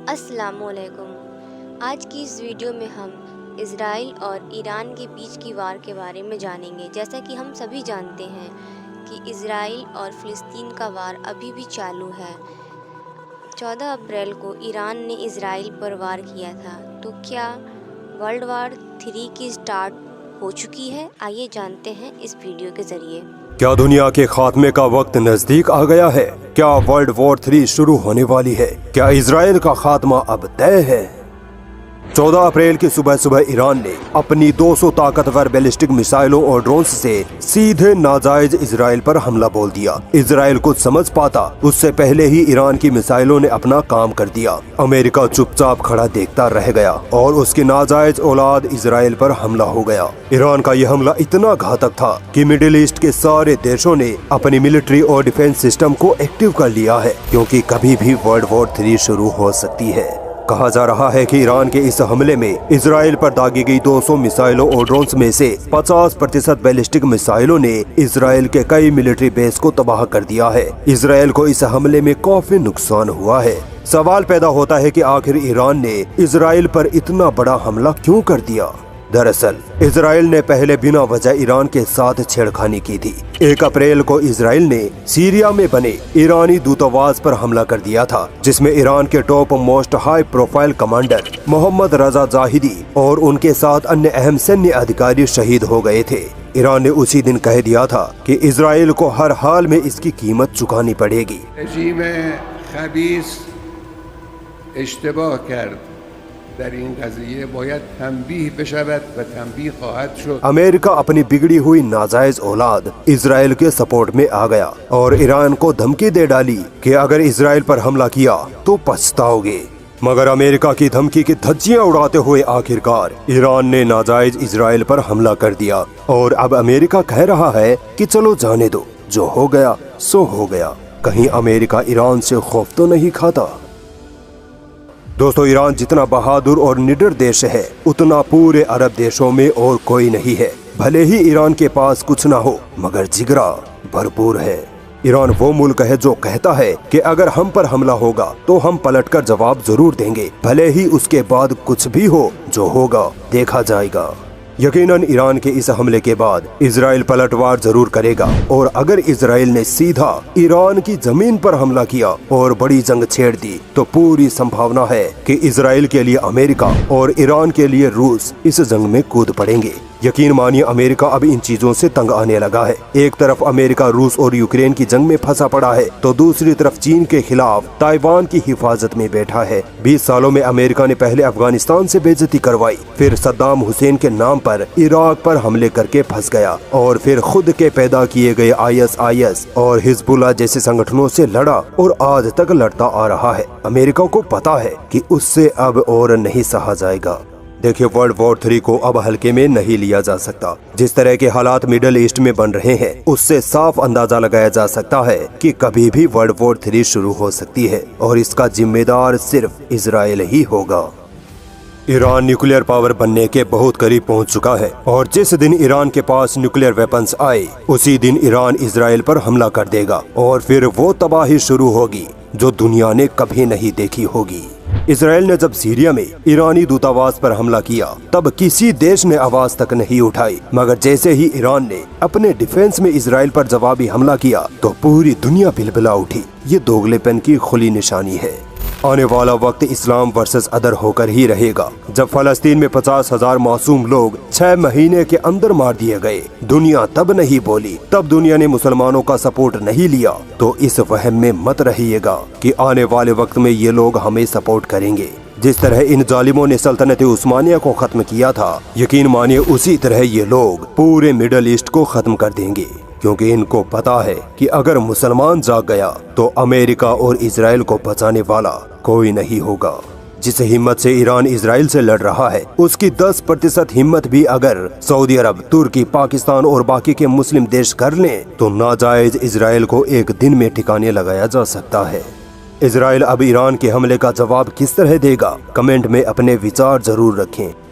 अस्सलामुअलैकुम। आज की इस वीडियो में हम इज़राइल और ईरान के बीच की वार के बारे में जानेंगे। जैसा कि हम सभी जानते हैं कि इज़राइल और फ़िलिस्तीन का वार अभी भी चालू है। 14 अप्रैल को ईरान ने इज़राइल पर वार किया था। तो क्या वर्ल्ड वार 3 की स्टार्ट हो चुकी है? आइए जानते हैं इस वीडियो के ज़रिए। क्या दुनिया के खात्मे का वक्त नजदीक आ गया है? क्या वर्ल्ड वॉर 3 शुरू होने वाली है? क्या इजराइल का खात्मा अब तय है? 14 अप्रैल की सुबह सुबह ईरान ने अपनी 200 ताकतवर बैलिस्टिक मिसाइलों और ड्रोन्स से सीधे नाजायज इजराइल पर हमला बोल दिया। इजराइल कुछ समझ पाता उससे पहले ही ईरान की मिसाइलों ने अपना काम कर दिया। अमेरिका चुपचाप खड़ा देखता रह गया और उसकी नाजायज औलाद इजराइल पर हमला हो गया। ईरान का यह हमला इतना घातक था कि मिडिल ईस्ट के सारे देशों ने अपनी मिलिट्री और डिफेंस सिस्टम को एक्टिव कर लिया है, क्योंकि कभी भी वर्ल्ड वॉर 3 शुरू हो सकती है। कहा जा रहा है कि ईरान के इस हमले में इजराइल पर दागी गई 200 मिसाइलों और ड्रोन्स में से 50% बैलिस्टिक मिसाइलों ने इजराइल के कई मिलिट्री बेस को तबाह कर दिया है। इजराइल को इस हमले में काफी नुकसान हुआ है। सवाल पैदा होता है कि आखिर ईरान ने इजराइल पर इतना बड़ा हमला क्यों कर दिया? दरअसल इजराइल ने पहले बिना वजह ईरान के साथ छेड़खानी की थी। 1 अप्रैल को इजराइल ने सीरिया में बने ईरानी दूतावास पर हमला कर दिया था, जिसमें ईरान के top most high profile commander Mohammad Reza Zahedi और उनके साथ अन्य अहम सैन्य अधिकारी शहीद हो गए थे। ईरान ने उसी दिन कह दिया था कि इजराइल को हर हाल में इसकी कीमत चुकानी पड़ेगी। अमेरिका अपनी बिगड़ी हुई नाजायज औलाद इजराइल के सपोर्ट में आ गया और ईरान को धमकी दे डाली कि अगर इजराइल पर हमला किया तो पछताओगे। मगर अमेरिका की धमकी की धज्जियां उड़ाते हुए आखिरकार ईरान ने नाजायज इजराइल पर हमला कर दिया और अब अमेरिका कह रहा है कि चलो जाने दो, जो हो गया सो हो गया। कहीं अमेरिका ईरान से खौफ तो नहीं खाता? दोस्तों, ईरान जितना बहादुर और निडर देश है उतना पूरे अरब देशों में और कोई नहीं है। भले ही ईरान के पास कुछ ना हो, मगर जिगरा भरपूर है। ईरान वो मुल्क है जो कहता है कि अगर हम पर हमला होगा तो हम पलटकर जवाब जरूर देंगे, भले ही उसके बाद कुछ भी हो, जो होगा देखा जाएगा। यकीनन ईरान के इस हमले के बाद इजराइल पलटवार जरूर करेगा, और अगर इजराइल ने सीधा ईरान की जमीन पर हमला किया और बड़ी जंग छेड़ दी तो पूरी संभावना है कि इजराइल के लिए अमेरिका और ईरान के लिए रूस इस जंग में कूद पड़ेंगे। यकीन मानिए, अमेरिका अब इन चीजों से तंग आने लगा है। एक तरफ अमेरिका रूस और यूक्रेन की जंग में फंसा पड़ा है, तो दूसरी तरफ चीन के खिलाफ ताइवान की हिफाजत में बैठा है। 20 सालों में अमेरिका ने पहले अफगानिस्तान से बेइज्जती करवाई, फिर सद्दाम हुसैन के नाम पर इराक पर हमले करके फंस गया, और फिर खुद के पैदा किए गए ISIS और हिजबुल्लाह जैसे संगठनों से लड़ा और आज तक लड़ता आ रहा है। अमेरिका को पता है कि उससे अब और नहीं सहा जाएगा। देखिए, वर्ल्ड वॉर 3 को अब हल्के में नहीं लिया जा सकता। जिस तरह के हालात मिडिल ईस्ट में बन रहे हैं, उससे साफ अंदाजा लगाया जा सकता है कि कभी भी वर्ल्ड वॉर 3 शुरू हो सकती है, और इसका जिम्मेदार सिर्फ इजराइल ही होगा। ईरान न्यूक्लियर पावर बनने के बहुत करीब पहुंच चुका है, और जिस दिन ईरान के पास न्यूक्लियर वेपन्स आए उसी दिन ईरान इजराइल पर हमला कर देगा, और फिर वो तबाही शुरू होगी जो दुनिया ने कभी नहीं देखी होगी। इजराइल ने जब सीरिया में ईरानी दूतावास पर हमला किया तब किसी देश ने आवाज तक नहीं उठाई, मगर जैसे ही ईरान ने अपने डिफेंस में इजराइल पर जवाबी हमला किया तो पूरी दुनिया बिलबिला उठी। ये दोगलेपन की खुली निशानी है। आने वाला वक्त इस्लाम वर्सेस अदर होकर ही रहेगा। जब फलस्तीन में 50,000 मासूम लोग 6 महीने के अंदर मार दिए गए, दुनिया तब नहीं बोली, तब दुनिया ने मुसलमानों का सपोर्ट नहीं लिया, तो इस वहम में मत रहिएगा कि आने वाले वक्त में ये लोग हमें सपोर्ट करेंगे। जिस तरह इन जालिमों ने सल्तनत उस्मानिया को खत्म किया था, यकीन मानिए उसी तरह ये लोग पूरे मिडिल ईस्ट को खत्म कर देंगे, क्योंकि इनको पता है कि अगर मुसलमान जाग गया तो अमेरिका और इजराइल को बचाने वाला कोई नहीं होगा। जिस हिम्मत से ईरान इजराइल से लड़ रहा है, उसकी 10% हिम्मत भी अगर सऊदी अरब, तुर्की, पाकिस्तान और बाकी के मुस्लिम देश कर लें तो नाजायज इजराइल को एक दिन में ठिकाने लगाया जा सकता है। इजराइल अब ईरान के हमले का जवाब किस तरह देगा? कमेंट में अपने विचार जरूर रखें।